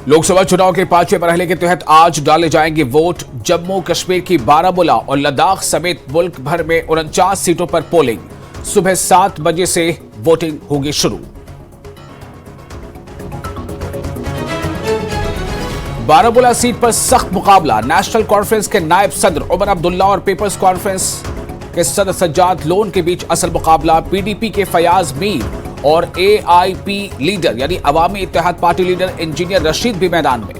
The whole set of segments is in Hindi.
लोकसभा चुनाव के 5वें मरहले के तहत आज डाले जाएंगे वोट। जम्मू कश्मीर की बारामूला और लद्दाख समेत मुल्क भर में 49 सीटों पर पोलिंग। सुबह 7 बजे से वोटिंग होगी शुरू। बारामूला सीट पर सख्त मुकाबला। नेशनल कॉन्फ्रेंस के नायब सदर उमर अब्दुल्ला और पीपल्स कॉन्फ्रेंस के सदर सज्जाद लोन के बीच असल मुकाबला। पीडीपी के फयाज मीर और एआईपी लीडर यानी अवामी इत्तेहाद पार्टी लीडर इंजीनियर रशीद भी मैदान में।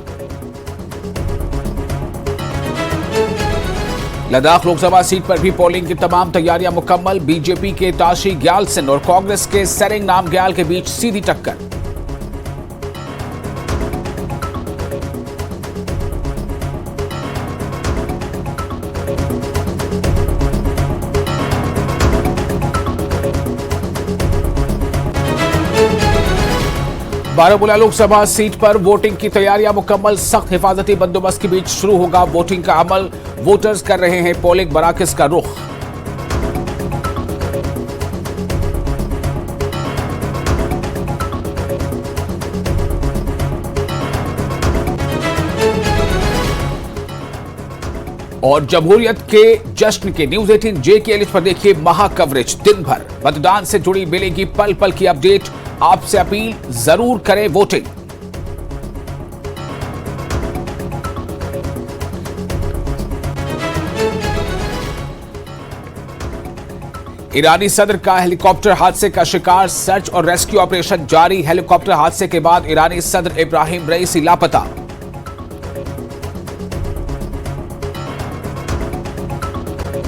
लद्दाख लोकसभा सीट पर भी पोलिंग की तमाम तैयारियां मुकम्मल। बीजेपी के ताशी ग्याल सिंह और कांग्रेस के सेरिंग नामग्याल के बीच सीधी टक्कर। बारामूला लोकसभा सीट पर वोटिंग की तैयारियां मुकम्मल। सख्त हिफाजती बंदोबस्त के बीच शुरू होगा वोटिंग का अमल। वोटर्स कर रहे हैं पोलिंग मराकज का रुख। और जमहूरियत के जश्न के न्यूज 18 जे के एल पर देखिए महा कवरेज। दिन भर मतदान से जुड़ी मिलेगी पल पल की अपडेट। आपसे अपील जरूर करें वोटिंग। ईरानी सदर का हेलीकॉप्टर हादसे का शिकार। सर्च और रेस्क्यू ऑपरेशन जारी। हेलीकॉप्टर हादसे के बाद ईरानी सदर इब्राहिम रईसी लापता।